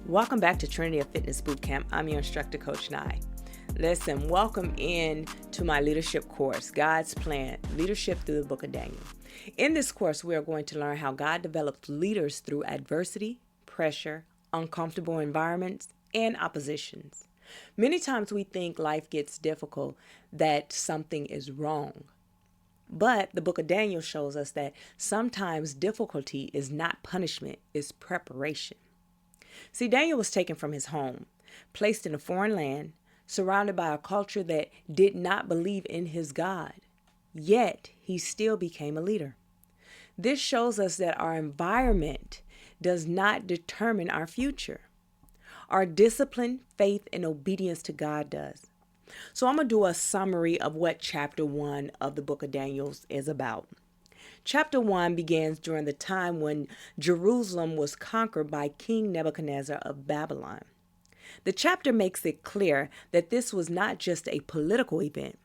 Welcome back to Trinity of Fitness Bootcamp. I'm your instructor, Coach Nye. Listen, welcome in to my leadership course, God's Plan, Leadership Through the Book of Daniel. In this course, we are going to learn how God develops leaders through adversity, pressure, uncomfortable environments, and oppositions. Many times we think life gets difficult, that something is wrong. But the book of Daniel shows us that sometimes difficulty is not punishment, it's preparation. See, Daniel was taken from his home, placed in a foreign land, surrounded by a culture that did not believe in his God. Yet, he still became a leader. This shows us that our environment does not determine our future. Our discipline, faith, and obedience to God does. So I'm going to do a summary of what chapter 1 of the book of Daniel is about. Chapter 1 begins during the time when Jerusalem was conquered by King Nebuchadnezzar of Babylon. The chapter makes it clear that this was not just a political event,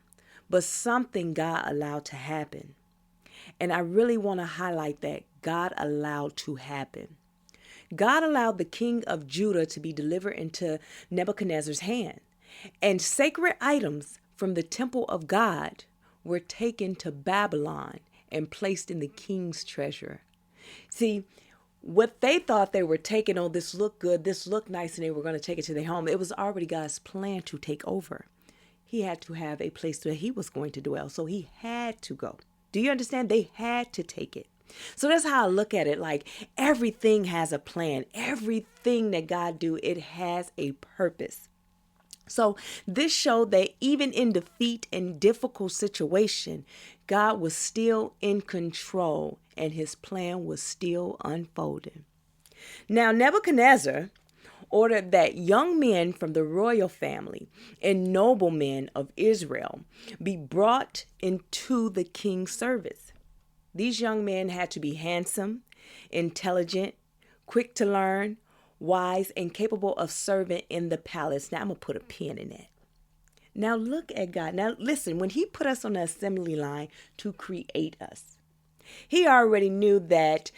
but something God allowed to happen. And I really want to highlight that God allowed to happen. God allowed the king of Judah to be delivered into Nebuchadnezzar's hand, and sacred items from the temple of God were taken to Babylon and placed in the king's treasure. See, what they thought they were taking, oh, this looked good, this looked nice, and they were going to take it to their home. It was already God's plan to take over. He had to have a place where he was going to dwell, so he had to go. Do you understand? They had to take it. So that's how I look at it. Like everything has a plan. Everything that God do, it has a purpose. So this showed that even in defeat and difficult situation, God was still in control and his plan was still unfolding. Now, Nebuchadnezzar ordered that young men from the royal family and noblemen of Israel be brought into the king's service. These young men had to be handsome, intelligent, quick to learn, wise, and capable of serving in the palace. Now, I'm going to put a pin in that. Now, look at God. Now, listen, when he put us on the assembly line to create us, he already knew that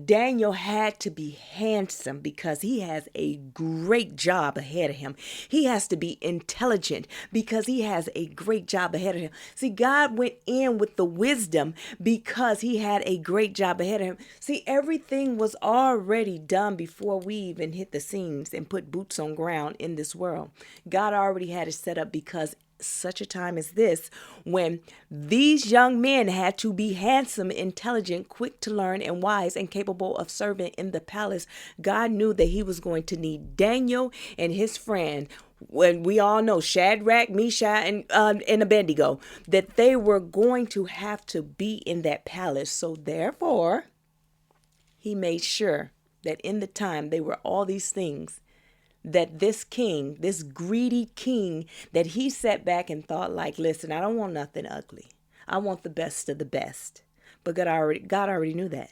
Daniel had to be handsome because he has a great job ahead of him. He has to be intelligent because he has a great job ahead of him. See, God went in with the wisdom because he had a great job ahead of him. See, everything was already done before we even hit the scenes and put boots on ground in this world. God already had it set up because such a time as this, when these young men had to be handsome, intelligent, quick to learn, and wise, and capable of serving in the palace, God knew that he was going to need Daniel and his friend, when we all know Shadrach, Meshach, and Abednego, that they were going to have to be in that palace. So therefore, he made sure that in the time they were all these things, that this king, this greedy king, that he sat back and thought like, listen, I don't want nothing ugly. I want the best of the best. But God already knew that.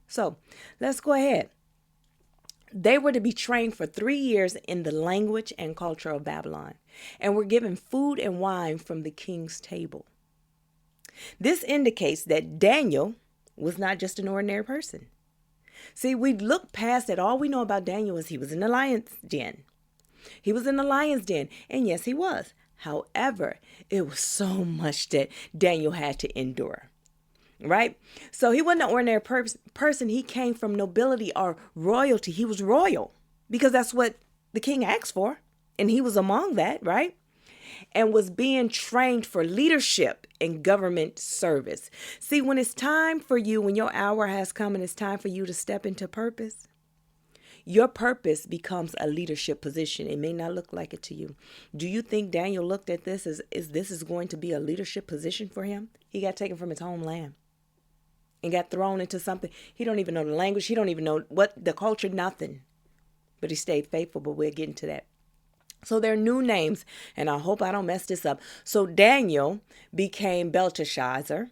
So let's go ahead. They were to be trained for 3 years in the language and culture of Babylon and were given food and wine from the king's table. This indicates that Daniel was not just an ordinary person. See, we look past that. All we know about Daniel is he was in the lion's den. He was in the lion's den. And yes, he was. However, it was so much that Daniel had to endure. Right? So he wasn't an ordinary person. He came from nobility or royalty. He was royal because that's what the king asked for. And he was among that, right? And was being trained for leadership and government service. See, when it's time for you, when your hour has come and it's time for you to step into purpose, your purpose becomes a leadership position. It may not look like it to you. Do you think Daniel looked at this as this is going to be a leadership position for him? He got taken from his homeland and got thrown into something. He don't even know the language. He don't even know what the culture, nothing. But he stayed faithful, but we'll get into that. So their new names, and I hope I don't mess this up. So Daniel became Belteshazzar,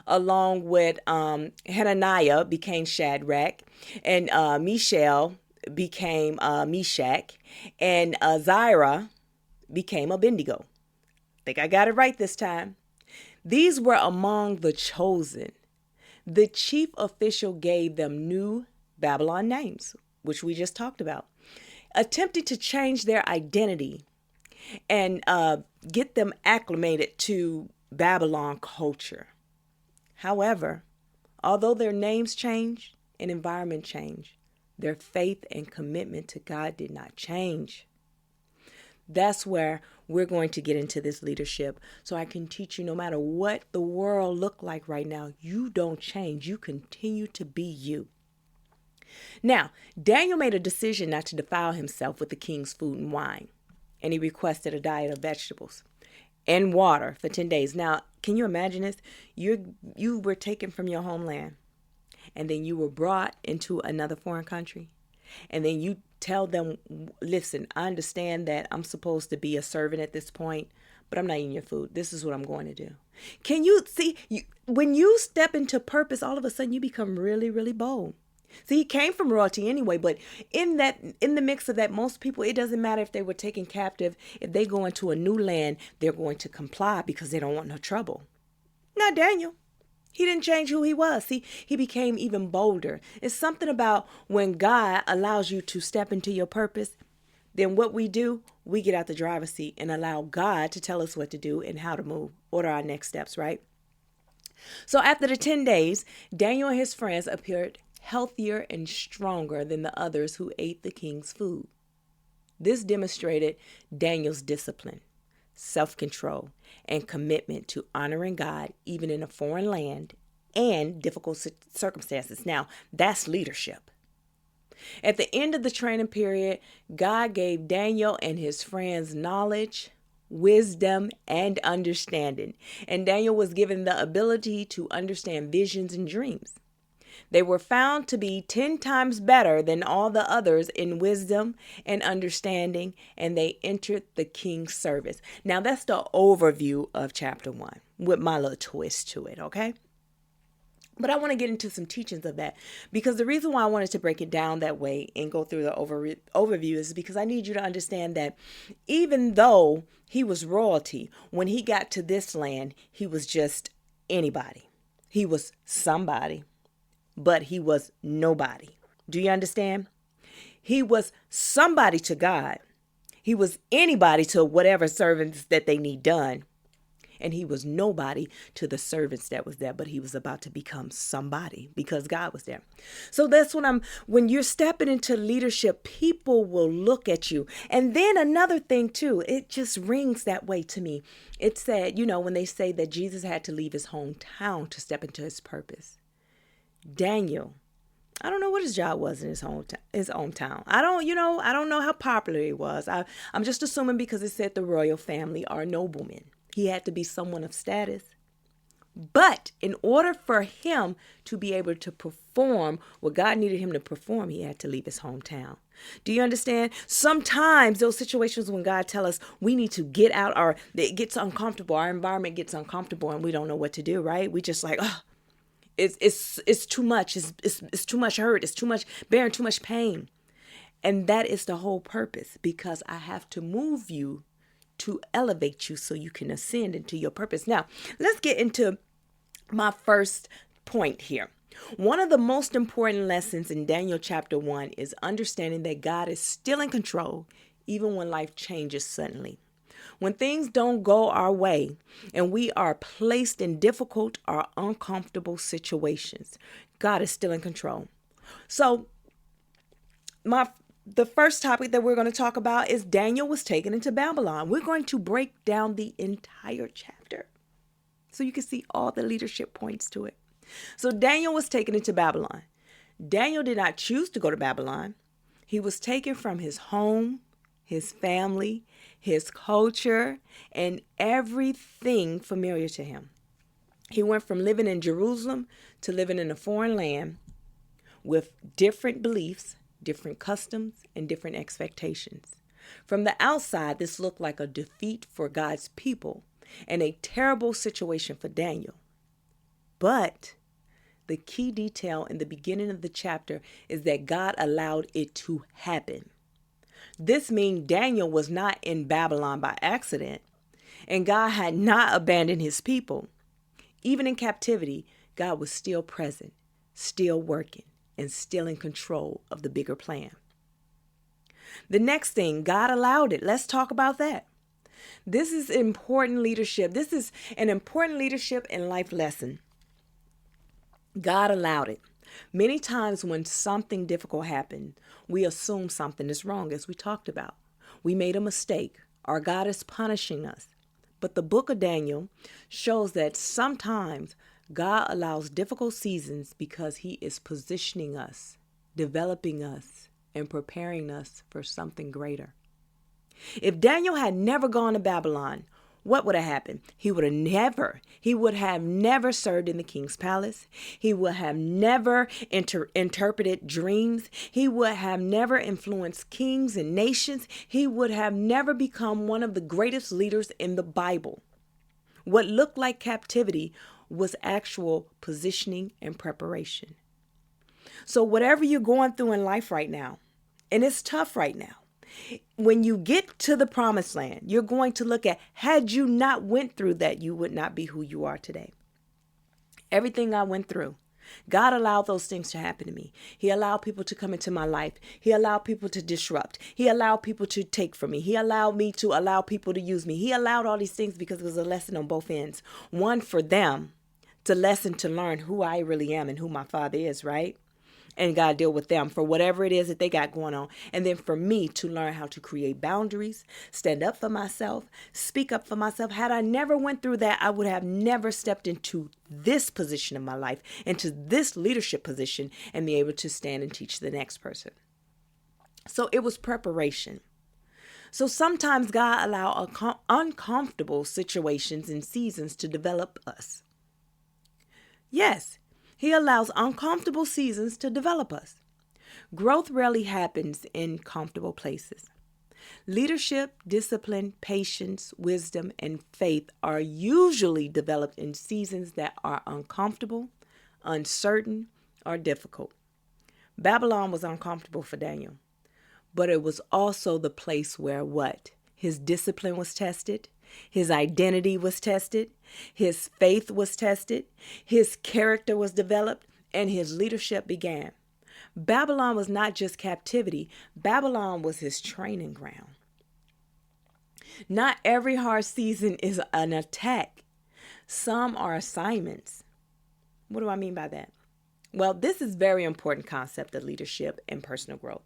along with Hananiah became Shadrach, and Mishael became Meshach, and Azariah became Abednego. I think I got it right this time. These were among the chosen. The chief official gave them new Babylon names, which we just talked about. attempting to change their identity and get them acclimated to Babylon culture. However, although their names changed and environment changed, their faith and commitment to God did not change. That's where we're going to get into this leadership. So I can teach you, no matter what the world look like right now, you don't change. You continue to be you. Now, Daniel made a decision not to defile himself with the king's food and wine, and he requested a diet of vegetables and water for 10 days. Now, can you imagine this? You were taken from your homeland, and then you were brought into another foreign country, and then you tell them, listen, I understand that I'm supposed to be a servant at this point, but I'm not eating your food. This is what I'm going to do. Can you see, when you step into purpose, all of a sudden you become really, really bold. See, he came from royalty anyway, but in the mix of that, most people, it doesn't matter if they were taken captive. If they go into a new land, they're going to comply because they don't want no trouble. Not Daniel. He didn't change who he was. See, he became even bolder. It's something about when God allows you to step into your purpose, then what we do, we get out the driver's seat and allow God to tell us what to do and how to move. What are our next steps, right? So after the 10 days, Daniel and his friends appeared healthier and stronger than the others who ate the king's food. This demonstrated Daniel's discipline, self-control, and commitment to honoring God even in a foreign land and difficult circumstances. Now, that's leadership. At the end of the training period, God gave Daniel and his friends knowledge, wisdom, and understanding. And Daniel was given the ability to understand visions and dreams. They were found to be 10 times better than all the others in wisdom and understanding, and they entered the king's service. Now, that's the overview of chapter 1 with my little twist to it, okay? But I want to get into some teachings of that, because the reason why I wanted to break it down that way and go through the overview is because I need you to understand that even though he was royalty, when he got to this land, he was just anybody. He was somebody, but he was nobody. Do you understand? He was somebody to God. He was anybody to whatever servants that they need done. And he was nobody to the servants that was there, but he was about to become somebody because God was there. So that's when you're stepping into leadership, people will look at you. And then another thing too, it just rings that way to me. It said, when they say that Jesus had to leave his hometown to step into his purpose. Daniel, I don't know what his job was in his hometown. I don't know how popular he was. I'm just assuming because it said the royal family are noblemen. He had to be someone of status. But in order for him to be able to perform what God needed him to perform, he had to leave his hometown. Do you understand? Sometimes those situations when God tells us we need to get out, or it gets uncomfortable, our environment gets uncomfortable and we don't know what to do, right? We just like, it's too much. It's too much hurt. It's too much bearing too much pain. And that is the whole purpose, because I have to move you to elevate you so you can ascend into your purpose. Now, let's get into my first point here. One of the most important lessons in Daniel chapter 1 is understanding that God is still in control, even when life changes suddenly. When things don't go our way and we are placed in difficult or uncomfortable situations, God is still in control. So, the first topic that we're going to talk about is Daniel was taken into Babylon. We're going to break down the entire chapter so you can see all the leadership points to it. So Daniel was taken into Babylon. Daniel did not choose to go to Babylon. He was taken from his home, his family, his culture, and everything familiar to him. He went from living in Jerusalem to living in a foreign land with different beliefs, different customs, and different expectations. From the outside, this looked like a defeat for God's people and a terrible situation for Daniel. But the key detail in the beginning of the chapter is that God allowed it to happen. This means Daniel was not in Babylon by accident, and God had not abandoned his people. Even in captivity, God was still present, still working, and still in control of the bigger plan. The next thing, God allowed it. Let's talk about that. This is important leadership. This is an important leadership and life lesson. God allowed it. Many times when something difficult happened, we assume something is wrong, as we talked about. We made a mistake, or God is punishing us. But the book of Daniel shows that sometimes God allows difficult seasons because he is positioning us, developing us, and preparing us for something greater. If Daniel had never gone to Babylon, what would have happened? He would have never served in the king's palace. He would have never interpreted dreams. He would have never influenced kings and nations. He would have never become one of the greatest leaders in the Bible. What looked like captivity was actual positioning and preparation. So whatever you're going through in life right now, and it's tough right now, when you get to the promised land, you're going to look at, had you not went through that, you would not be who you are today. Everything I went through, God allowed those things to happen to me. He allowed people to come into my life. He allowed people to disrupt. He allowed people to take from me. He allowed me to allow people to use me. He allowed all these things because it was a lesson on both ends. One, for them to learn who I really am and who my Father is, right? And God deal with them for whatever it is that they got going on. And then for me to learn how to create boundaries, stand up for myself, speak up for myself. Had I never went through that, I would have never stepped into this position of my life, into this leadership position, and be able to stand and teach the next person. So it was preparation. So sometimes God allows uncomfortable situations and seasons to develop us. Yes. He allows uncomfortable seasons to develop us. Growth rarely happens in comfortable places. Leadership, discipline, patience, wisdom, and faith are usually developed in seasons that are uncomfortable, uncertain, or difficult. Babylon was uncomfortable for Daniel, but it was also the place where what? His discipline was tested. His identity was tested. His faith was tested. His character was developed, and his leadership began. Babylon was not just captivity. Babylon was his training ground. Not every hard season is an attack. Some are assignments. What do I mean by that? Well, this is a very important concept of leadership and personal growth.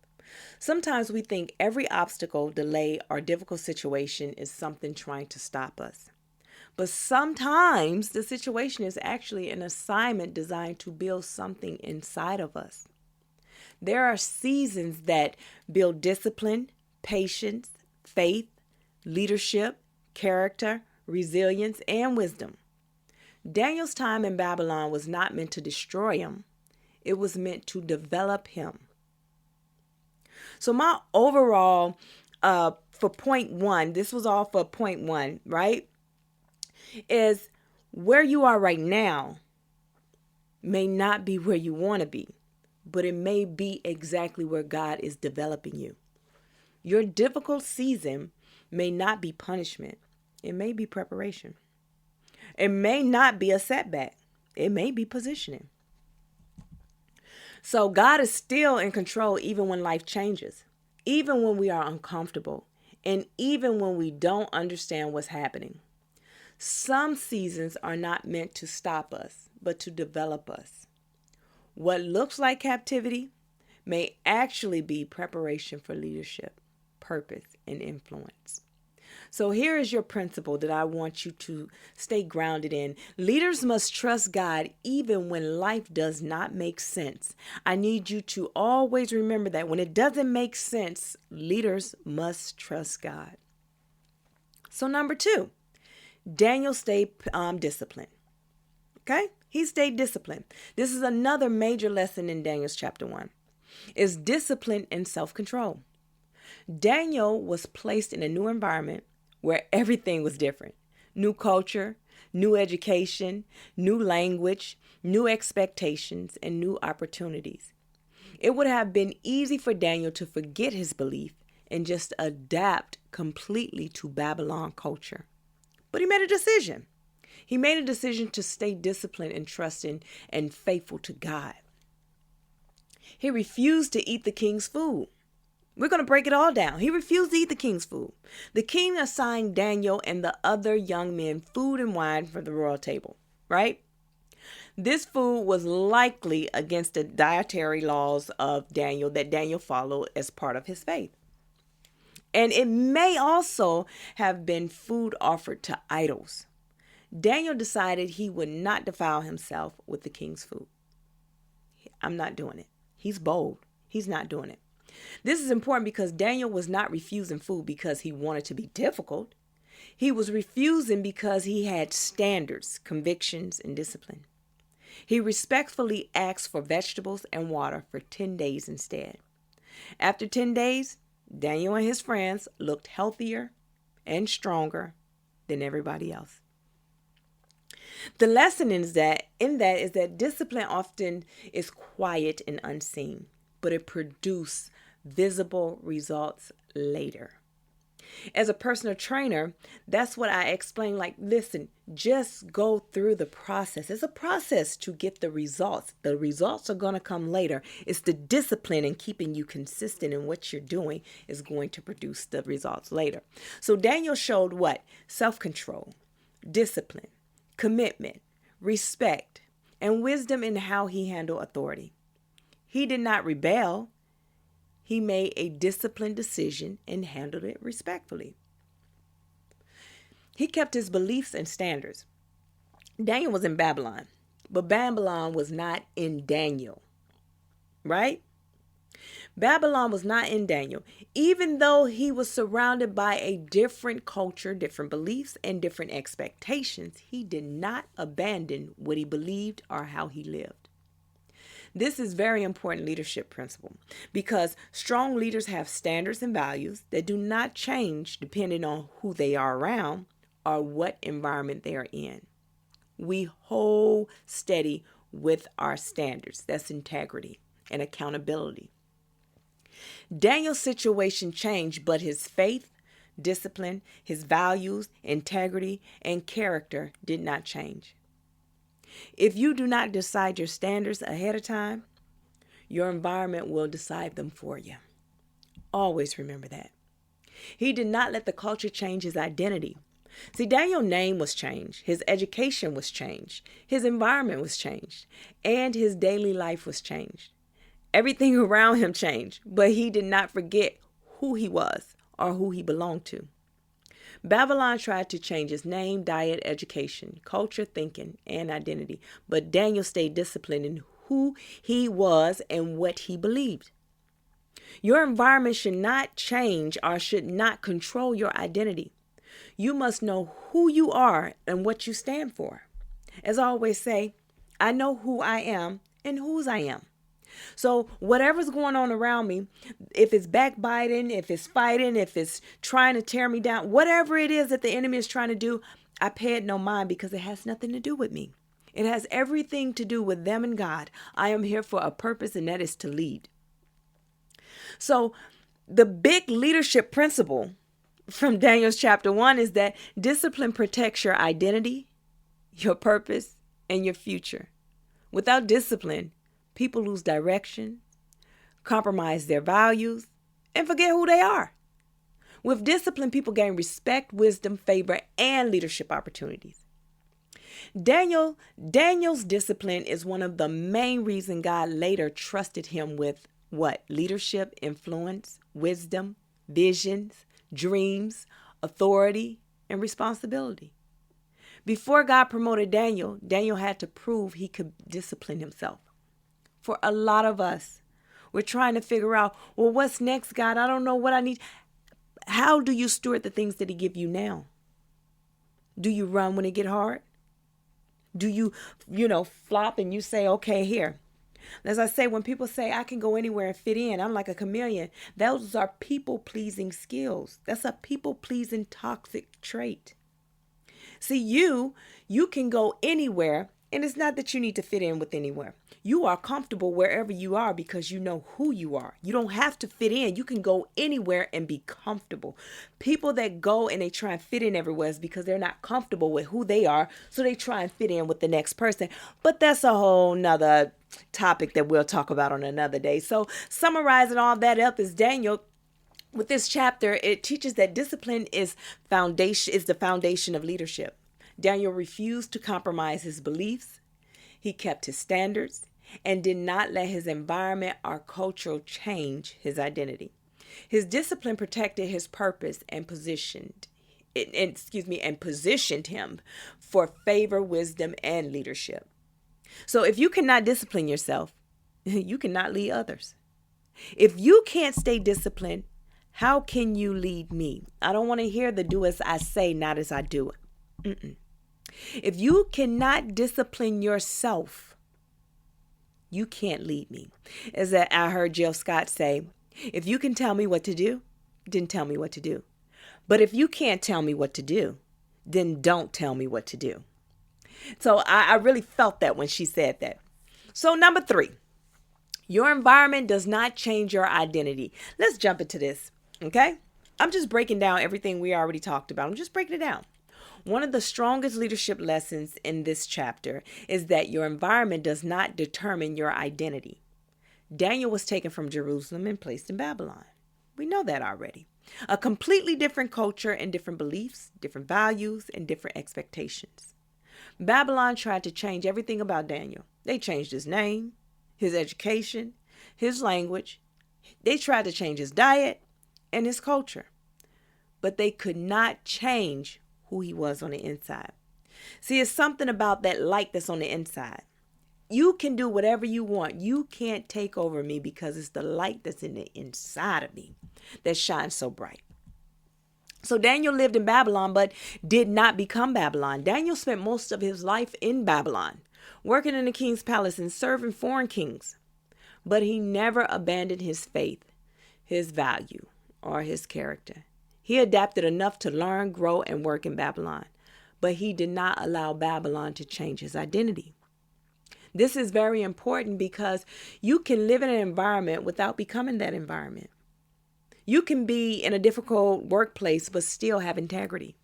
Sometimes we think every obstacle, delay, or difficult situation is something trying to stop us. But sometimes the situation is actually an assignment designed to build something inside of us. There are seasons that build discipline, patience, faith, leadership, character, resilience, and wisdom. Daniel's time in Babylon was not meant to destroy him. It was meant to develop him. So my overall, for point one, this was all for point one, right? Is where you are right now may not be where you want to be, but it may be exactly where God is developing you. Your difficult season may not be punishment. It may be preparation. It may not be a setback. It may be positioning. So God is still in control even when life changes, even when we are uncomfortable, and even when we don't understand what's happening. Some seasons are not meant to stop us, but to develop us. What looks like captivity may actually be preparation for leadership, purpose, and influence. So here is your principle that I want you to stay grounded in. Leaders must trust God even when life does not make sense. I need you to always remember that when it doesn't make sense, leaders must trust God. So number 2, Daniel stayed disciplined. Okay? He stayed disciplined. This is another major lesson in Daniel's chapter 1. Is discipline and self-control. Daniel was placed in a new environment where everything was different. New culture, new education, new language, new expectations, and new opportunities. It would have been easy for Daniel to forget his belief and just adapt completely to Babylon culture. But he made a decision. He made a decision to stay disciplined and trusting and faithful to God. He refused to eat the king's food. We're going to break it all down. He refused to eat the king's food. The king assigned Daniel and the other young men food and wine for the royal table, right? This food was likely against the dietary laws of Daniel that Daniel followed as part of his faith. And it may also have been food offered to idols. Daniel decided he would not defile himself with the king's food. I'm not doing it. He's bold. He's not doing it. This is important because Daniel was not refusing food because he wanted to be difficult. He was refusing because he had standards, convictions, and discipline. He respectfully asked for vegetables and water for 10 days instead. After 10 days, Daniel and his friends looked healthier and stronger than everybody else. The lesson is that discipline often is quiet and unseen, but it produces visible results later. As a personal trainer, that's what I explain. Like, listen, just go through the process. It's a process to get the results. The results are going to come later. It's the discipline and keeping you consistent in what you're doing is going to produce the results later. So Daniel showed what? Self-control, discipline, commitment, respect, and wisdom in how he handled authority. He did not rebel. He made a disciplined decision and handled it respectfully. He kept his beliefs and standards. Daniel was in Babylon, but Babylon was not in Daniel, right? Babylon was not in Daniel. Even though he was surrounded by a different culture, different beliefs, and different expectations, he did not abandon what he believed or how he lived. This is very important leadership principle because strong leaders have standards and values that do not change depending on who they are around or what environment they are in. We hold steady with our standards. That's integrity and accountability. Daniel's situation changed, but his faith, discipline, his values, integrity, and character did not change. If you do not decide your standards ahead of time, your environment will decide them for you. Always remember that. He did not let the culture change his identity. See, Daniel's name was changed. His education was changed. His environment was changed. And his daily life was changed. Everything around him changed, but he did not forget who he was or who he belonged to. Babylon tried to change his name, diet, education, culture, thinking, and identity. But Daniel stayed disciplined in who he was and what he believed. Your environment should not change or should not control your identity. You must know who you are and what you stand for. As I always say, I know who I am and whose I am. So whatever's going on around me, if it's backbiting, if it's fighting, if it's trying to tear me down, whatever it is that the enemy is trying to do, I pay it no mind because it has nothing to do with me. It has everything to do with them and God. I am here for a purpose, and that is to lead. So the big leadership principle from Daniel's chapter 1 is that discipline protects your identity, your purpose, and your future. Without discipline, people lose direction, compromise their values, and forget who they are. With discipline, people gain respect, wisdom, favor, and leadership opportunities. Daniel's discipline is one of the main reasons God later trusted him with what? Leadership, influence, wisdom, visions, dreams, authority, and responsibility. Before God promoted Daniel, Daniel had to prove he could discipline himself. For a lot of us, we're trying to figure out, well, what's next, God? I don't know what I need. How do you steward the things that he give you now? Do you run when it get hard? Do you, flop and you say, okay, here. As I say, when people say I can go anywhere and fit in, I'm like a chameleon. Those are people-pleasing skills. That's a people-pleasing toxic trait. See, you can go anywhere, and it's not that you need to fit in with anywhere. You are comfortable wherever you are because you know who you are. You don't have to fit in. You can go anywhere and be comfortable. People that go and they try and fit in everywhere is because they're not comfortable with who they are, so they try and fit in with the next person. But that's a whole nother topic that we'll talk about on another day. So summarizing all that up is Daniel With this chapter, it teaches that discipline is the foundation of leadership. Daniel refused to compromise his beliefs. He kept his standards and did not let his environment or culture change his identity. His discipline protected his purpose and positioned him for favor, wisdom, and leadership. So if you cannot discipline yourself, you cannot lead others. If you can't stay disciplined, how can you lead me? I don't want to hear the do as I say, not as I do it. If you cannot discipline yourself, you can't lead me. As I heard Jill Scott say, if you can tell me what to do, then tell me what to do. But if you can't tell me what to do, then don't tell me what to do. So I really felt that when she said that. So number 3, your environment does not change your identity. Let's jump into this, okay? I'm just breaking down everything we already talked about. I'm just breaking it down. One of the strongest leadership lessons in this chapter is that your environment does not determine your identity. Daniel was taken from Jerusalem and placed in Babylon. We know that already. A completely different culture and different beliefs, different values, and different expectations. Babylon tried to change everything about Daniel. They changed his name, his education, his language. They tried to change his diet and his culture. But they could not change who he was on the inside. See, it's something about that light that's on the inside. You can do whatever you want. You can't take over me because it's the light that's in the inside of me that shines so bright. So Daniel lived in Babylon, but did not become Babylon. Daniel spent most of his life in Babylon, working in the king's palace and serving foreign kings. But he never abandoned his faith, his value, or his character. He adapted enough to learn, grow, and work in Babylon, but he did not allow Babylon to change his identity. This is very important because you can live in an environment without becoming that environment. You can be in a difficult workplace but still have integrity.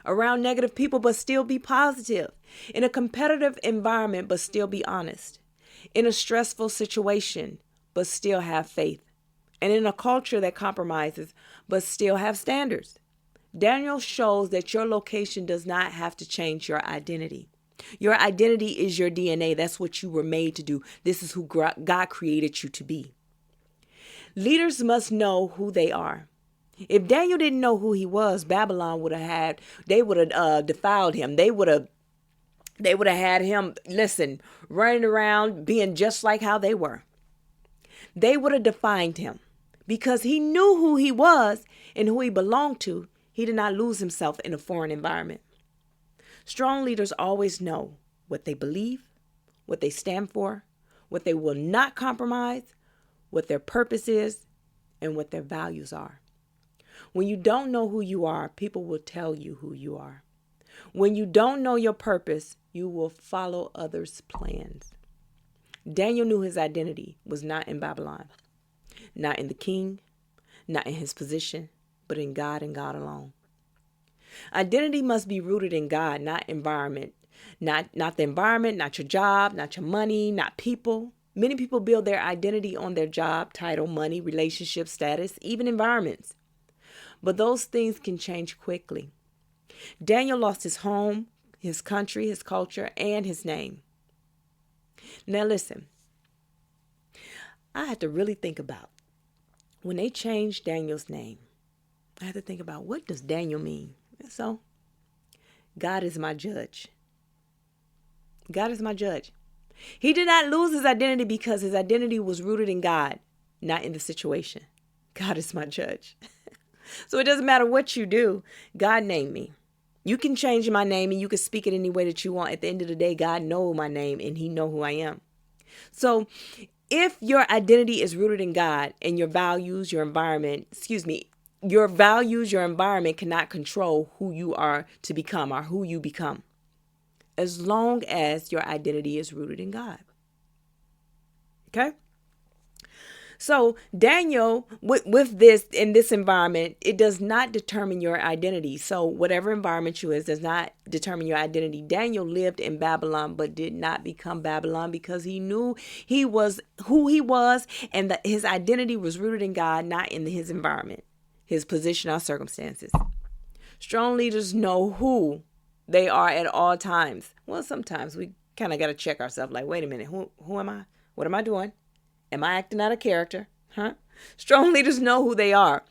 Around negative people but still be positive. In a competitive environment but still be honest. In a stressful situation but still have faith. And in a culture that compromises but still have standards. Daniel shows that your location does not have to change your identity. Your identity is your DNA. That's what you were made to do. This is who God created you to be. Leaders must know who they are. If Daniel didn't know who he was, Babylon would have defiled him. They would have had him, running around being just like how they were. They would have defined him because he knew who he was and who he belonged to. He did not lose himself in a foreign environment. Strong leaders always know what they believe, what they stand for, what they will not compromise, what their purpose is, and what their values are. When you don't know who you are, people will tell you who you are. When you don't know your purpose, you will follow others' plans. Daniel knew his identity was not in Babylon, not in the king, not in his position, but in God and God alone. Identity must be rooted in God, not environment. Not the environment, not your job, not your money, not people. Many people build their identity on their job, title, money, relationship status, even environments. But those things can change quickly. Daniel lost his home, his country, his culture, and his name. Now listen, I had to really think about when they changed Daniel's name. I had to think about, what does Daniel mean? So, God is my judge. God is my judge. He did not lose his identity because his identity was rooted in God, not in the situation. God is my judge. So it doesn't matter what you do. God named me. You can change my name and you can speak it any way that you want. At the end of the day, God knows my name and he knows who I am. So if your identity is rooted in God and your values, your environment cannot control who you are to become or who you become, as long as your identity is rooted in God. Okay? So Daniel, with this, in this environment, it does not determine your identity. So whatever environment you is does not determine your identity. Daniel lived in Babylon, but did not become Babylon because he knew who he was and that his identity was rooted in God, not in his environment. his position or circumstances. Strong leaders know who they are at all times. Well, sometimes we kind of got to check ourselves like, wait a minute, who am I? What am I doing? Am I acting out of character? Strong leaders know who they are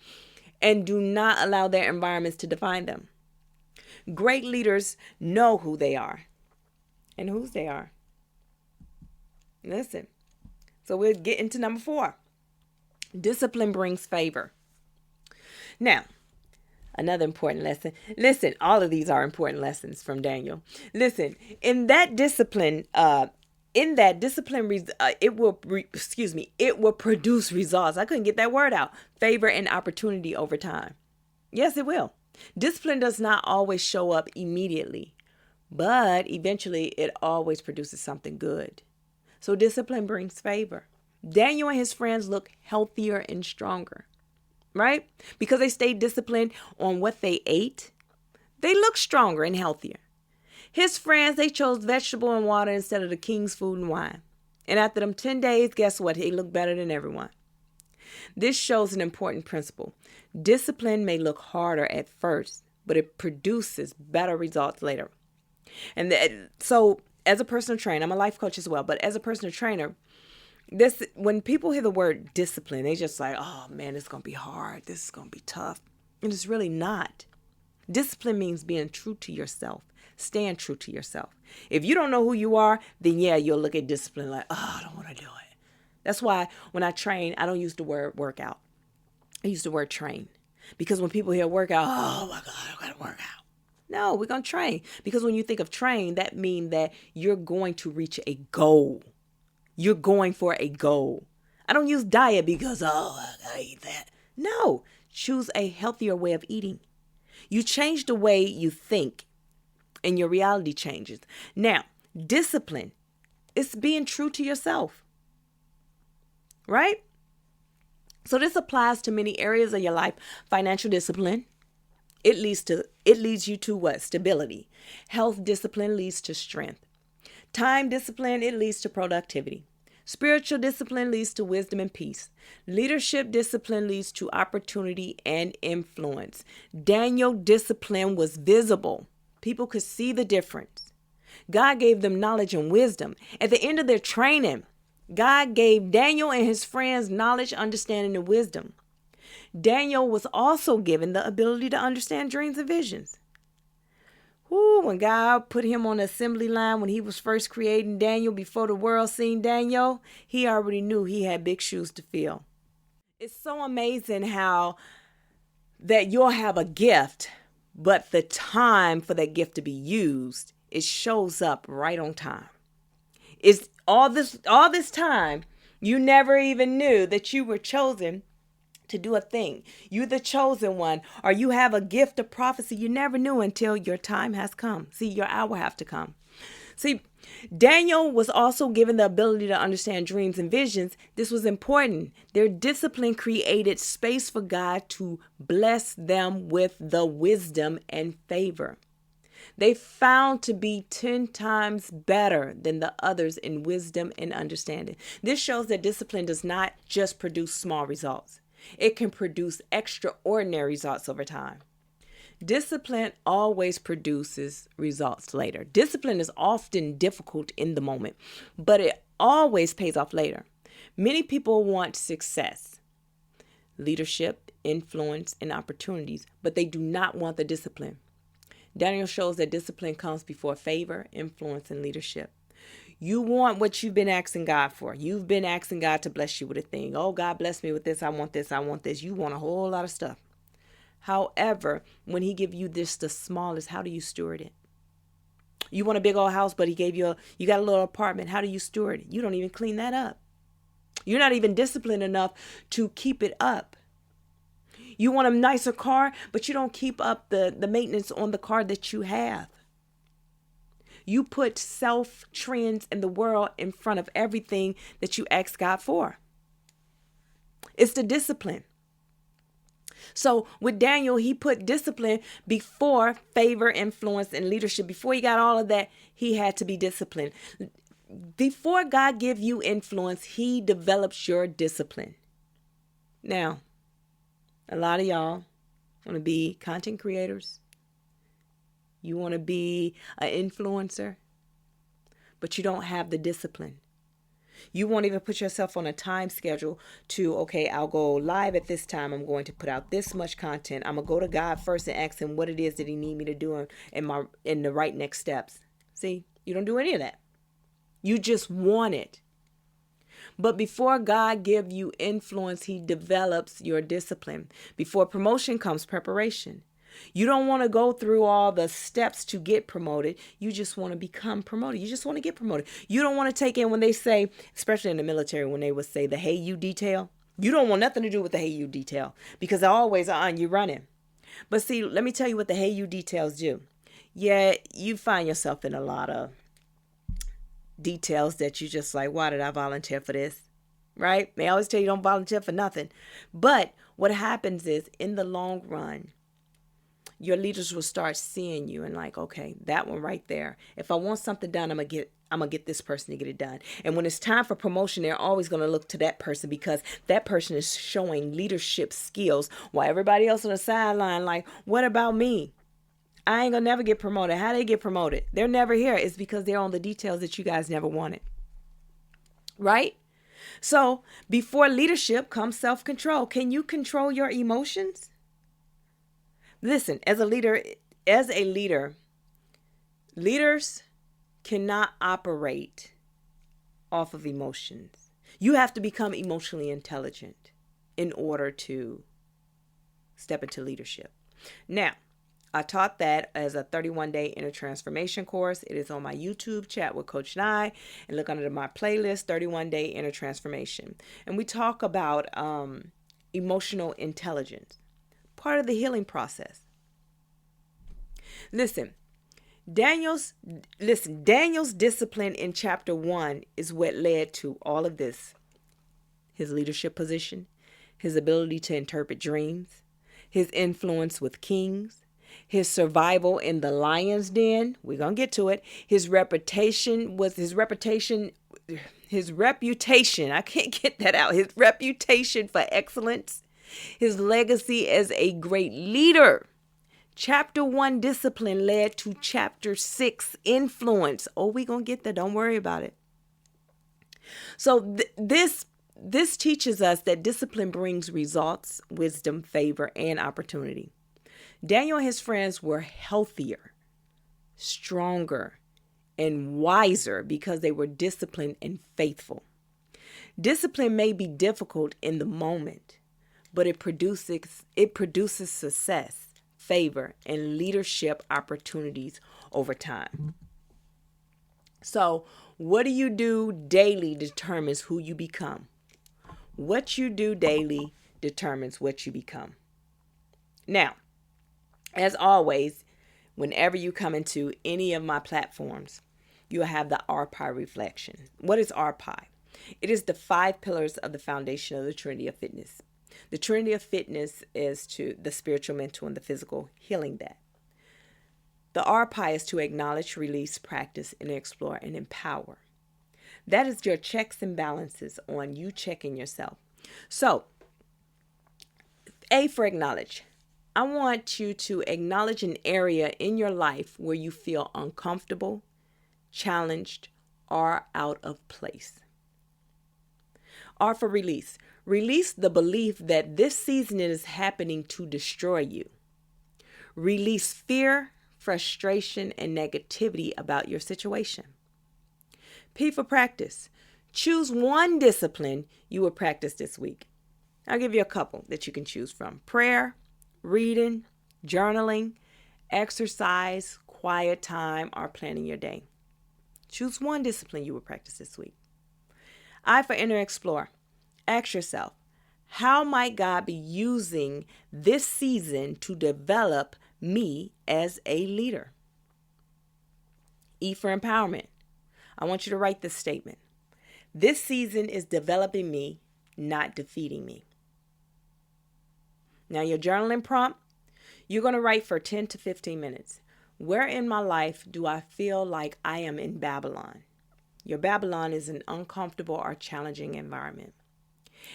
and do not allow their environments to define them. Great leaders know who they are and whose they are. Listen. So we'll get into number 4. Discipline brings favor. Now, another important lesson. Listen, all of these are important lessons from Daniel. Listen, it will produce results. I couldn't get that word out. Favor and opportunity over time. Yes, it will. Discipline does not always show up immediately, but eventually it always produces something good. So discipline brings favor. Daniel and his friends look healthier and stronger, right? Because they stayed disciplined on what they ate, they look stronger and healthier. His friends, they chose vegetable and water instead of the king's food and wine. And after them 10 days, guess what? He looked better than everyone. This shows an important principle. Discipline may look harder at first, but it produces better results later. And so as a personal trainer, I'm a life coach as well, but as a personal trainer, when people hear the word discipline, they just like, oh man, it's going to be hard. This is going to be tough. And it's really not. Discipline means being true to yourself. Stand true to yourself. If you don't know who you are, then yeah, you'll look at discipline like, oh, I don't want to do it. That's why when I train, I don't use the word workout. I use the word train. Because when people hear workout, oh my God, I got to work out. No, we're going to train. Because when you think of train, that means that you're going to reach a goal. You're going for a goal. I don't use diet because, I gotta eat that. No, choose a healthier way of eating. You change the way you think and your reality changes. Now, discipline is being true to yourself, right? So this applies to many areas of your life. Financial discipline, it leads you to what? Stability. Health discipline leads to strength. Time discipline, it leads to productivity. Spiritual discipline leads to wisdom and peace. Leadership discipline leads to opportunity and influence. Daniel discipline was visible. People could see the difference. God gave them knowledge and wisdom. At the end of their training, God gave Daniel and his friends knowledge, understanding, and wisdom. Daniel was also given the ability to understand dreams and visions. When God put him on the assembly line, when he was first creating Daniel, before the world seen Daniel, he already knew he had big shoes to fill. It's so amazing how that you'll have a gift, but the time for that gift to be used, it shows up right on time. It's all this time, you never even knew that you were chosen to do a thing. You're the chosen one, or you have a gift of prophecy you never knew until your time has come. See, your hour have to come. See, Daniel was also given the ability to understand dreams and visions. This was important. Their discipline created space for God to bless them with the wisdom and favor. They found to be 10 times better than the others in wisdom and understanding. This shows that discipline does not just produce small results. It can produce extraordinary results over time. Discipline always produces results later. Discipline is often difficult in the moment, but it always pays off later. Many people want success, leadership, influence, and opportunities, but they do not want the discipline. Daniel shows that discipline comes before favor, influence, and leadership. You want what you've been asking God for. You've been asking God to bless you with a thing. Oh, God, bless me with this. I want this. I want this. You want a whole lot of stuff. However, when he give you this, the smallest, how do you steward it? You want a big old house, but he gave you got a little apartment. How do you steward it? You don't even clean that up. You're not even disciplined enough to keep it up. You want a nicer car, but you don't keep up the maintenance on the car that you have. You put self trends in the world in front of everything that you ask God for. It's the discipline. So with Daniel, he put discipline before favor, influence, and leadership. Before he got all of that, he had to be disciplined. Before God give you influence, he develops your discipline. Now, a lot of y'all, Want to be content creators? You want to be an influencer, but you don't have the discipline. You won't even put yourself on a time schedule to, okay, I'll go live at this time. I'm going to put out this much content. I'm going to go to God first and ask him what it is that he need me to do in the right next steps. See, you don't do any of that. You just want it. But before God gives you influence, he develops your discipline. Before promotion comes preparation. You don't want to go through all the steps to get promoted. You just want to become promoted. You just want to get promoted. You don't want to take in when they say, especially in the military, when they would say the hey you detail. You don't want nothing to do with the hey you detail because they're always on you running. But see, let me tell you what the hey you details do. Yeah, you find yourself in a lot of details that you just like, why did I volunteer for this? Right? They always tell you don't volunteer for nothing. But what happens is in the long run, your leaders will start seeing you and like, okay, that one right there. If I want something done, I'm gonna get this person to get it done. And when it's time for promotion, they're always gonna look to that person because that person is showing leadership skills while everybody else on the sideline like, what about me? I ain't gonna never get promoted. How they get promoted? They're never here. It's because they're on the details that you guys never wanted. Right? So before leadership comes self-control. Can you control your emotions? Listen, as a leader, leaders cannot operate off of emotions. You have to become emotionally intelligent in order to step into leadership. Now, I taught that as a 31-day inner transformation course. It is on my YouTube, Chat with Coach Nye, and look under my playlist, 31-day inner transformation. And we talk about emotional intelligence, part of the healing process. Listen, Daniel's discipline in chapter 1 is what led to all of this. His leadership position, his ability to interpret dreams, his influence with kings, his survival in the lion's den. We're going to get to it. His reputation. I can't get that out. His reputation for excellence. His legacy as a great leader. Chapter 1 discipline led to chapter 6 influence. Oh, we're going to get there. Don't worry about it. So this teaches us that discipline brings results, wisdom, favor, and opportunity. Daniel and his friends were healthier, stronger, and wiser because they were disciplined and faithful. Discipline may be difficult in the moment, but it produces success, favor, and leadership opportunities over time. So, what do you do daily determines who you become. What you do daily determines what you become. Now, as always, whenever you come into any of my platforms, you'll have the RPI reflection. What is RPI? It is the 5 pillars of the foundation of the Trinity of Fitness. The Trinity of Fitness is to the spiritual, mental, and the physical, healing that. The RPI is to acknowledge, release, practice, and explore, and empower. That is your checks and balances on you checking yourself. So, A for acknowledge. I want you to acknowledge an area in your life where you feel uncomfortable, challenged, or out of place. R for release. Release the belief that this season is happening to destroy you. Release fear, frustration, and negativity about your situation. P for practice. Choose one discipline you will practice this week. I'll give you a couple that you can choose from. Prayer, reading, journaling, exercise, quiet time, or planning your day. Choose one discipline you will practice this week. I for inner explore. Ask yourself, how might God be using this season to develop me as a leader? E for empowerment. I want you to write this statement. This season is developing me, not defeating me. Now your journaling prompt, you're going to write for 10 to 15 minutes. Where in my life do I feel like I am in Babylon? Your Babylon is an uncomfortable or challenging environment.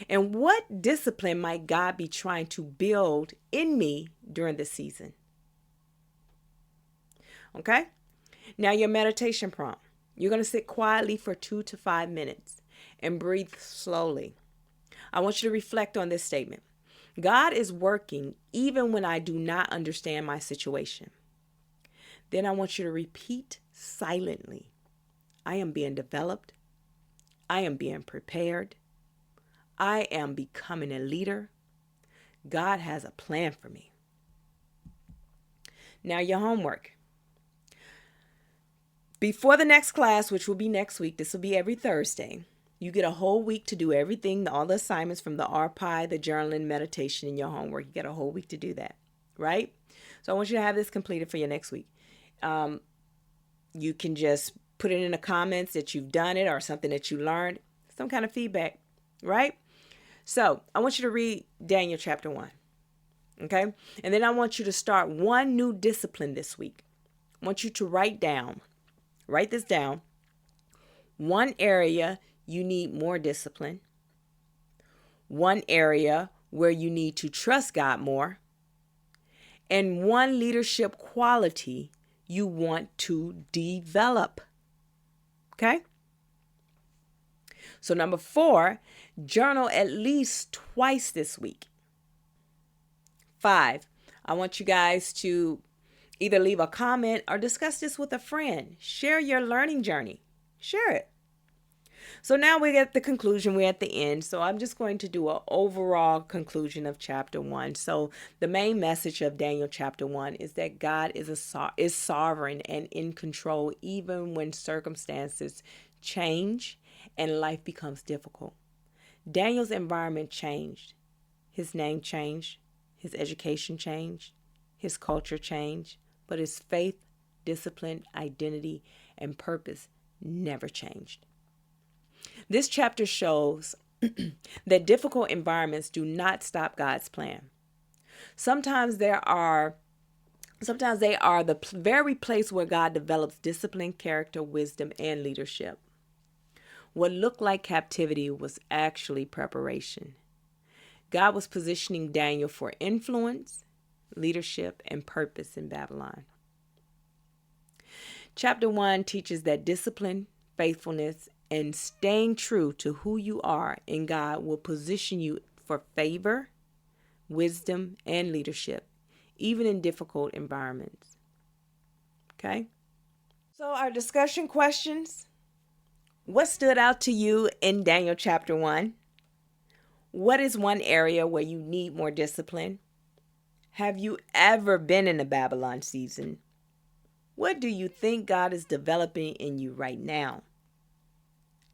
And what discipline might God be trying to build in me during this season. Okay? Now your meditation prompt. You're going to sit quietly for 2 to 5 minutes and breathe slowly. I want you to reflect on this statement. God is working even when I do not understand my situation. Then I want you to repeat silently. I am being developed. I am being prepared. I am becoming a leader. God has a plan for me. Now your homework. Before the next class, which will be next week, this will be every Thursday, you get a whole week to do everything, all the assignments from the RPI, the journaling, meditation, and your homework. You get a whole week to do that, right? So I want you to have this completed for your next week. You can just put it in the comments that you've done it or something that you learned, some kind of feedback, right? So I want you to read Daniel chapter 1, okay? And then I want you to start one new discipline this week. I want you to write this down. One area you need more discipline. One area where you need to trust God more. And one leadership quality you want to develop. Okay? So number 4, journal at least twice this week. 5, I want you guys to either leave a comment or discuss this with a friend. Share your learning journey. Share it. So now we're at the conclusion. We're at the end. So I'm just going to do an overall conclusion of chapter 1. So the main message of Daniel chapter 1 is that God is sovereign and in control even when circumstances change and life becomes difficult. Daniel's environment changed. His name changed. His education changed. His culture changed. But his faith, discipline, identity, and purpose never changed. This chapter shows that difficult environments do not stop God's plan. Sometimes they are the very place where God develops discipline, character, wisdom, and leadership. What looked like captivity was actually preparation. God was positioning Daniel for influence, leadership, and purpose in Babylon. Chapter 1 teaches that discipline, faithfulness, and staying true to who you are in God will position you for favor, wisdom, and leadership, even in difficult environments. Okay? So our discussion questions. What stood out to you in Daniel chapter 1? What is one area where you need more discipline? Have you ever been in a Babylon season? What do you think God is developing in you right now?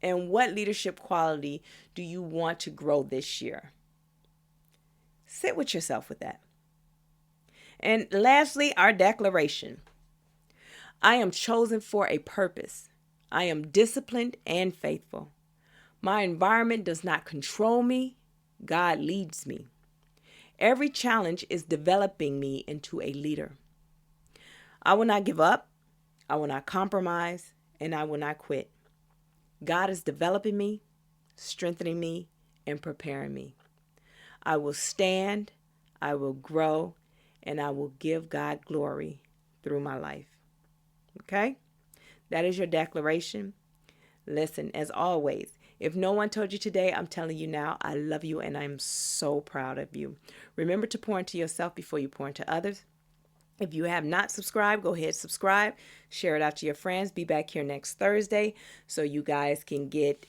And what leadership quality do you want to grow this year? Sit with yourself with that. And lastly, our declaration. I am chosen for a purpose. I am disciplined and faithful. My environment does not control me. God leads me. Every challenge is developing me into a leader. I will not give up. I will not compromise. And I will not quit. God is developing me, strengthening me, and preparing me. I will stand, I will grow, and I will give God glory through my life. Okay? That is your declaration. Listen, as always, if no one told you today, I'm telling you now, I love you and I'm so proud of you. Remember to pour into yourself before you pour into others. If you have not subscribed, go ahead, subscribe, share it out to your friends. Be back here next Thursday so you guys can get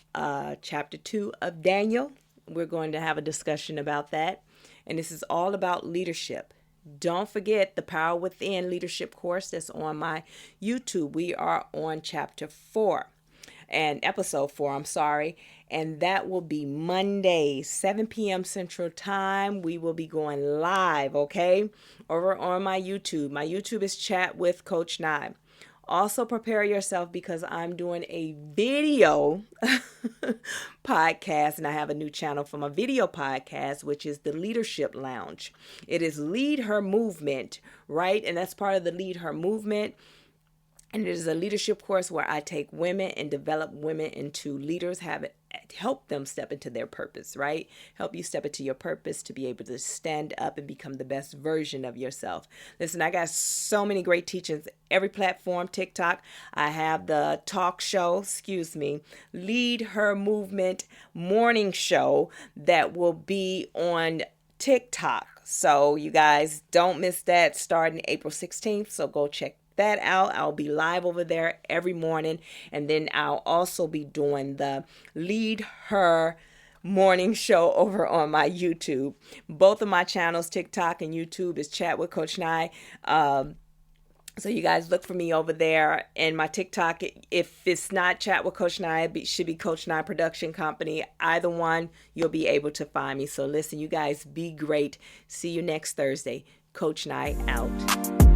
chapter 2 of Daniel. We're going to have a discussion about that. And this is all about leadership. Don't forget the Power Within leadership course that's on my YouTube. We are on chapter 4 and episode 4, and that will be Monday, 7 p.m. Central Time. We will be going live, okay, over on my YouTube. My YouTube is Chat with Coach Nye. Also prepare yourself because I'm doing a video podcast, and I have a new channel for my video podcast, which is the Leadership Lounge. It is Lead Her Movement, right? And that's part of the Lead Her Movement. And it is a leadership course where I take women and develop women into leaders, help them step into their purpose, right? Help you step into your purpose to be able to stand up and become the best version of yourself. Listen, I got so many great teachings. Every platform, TikTok, I have the talk show, Lead Her Movement morning show that will be on TikTok. So you guys don't miss that starting April 16th. So go check that out. I'll be live over there every morning. And then I'll also be doing the Lead Her morning show over on my YouTube. Both of my channels, TikTok and YouTube, is Chat with Coach Nye. So you guys look for me over there. And my TikTok, if it's not Chat with Coach Nye, it should be Coach Nye Production Company. Either one, you'll be able to find me. So listen, you guys be great. See you next Thursday. Coach Nye out.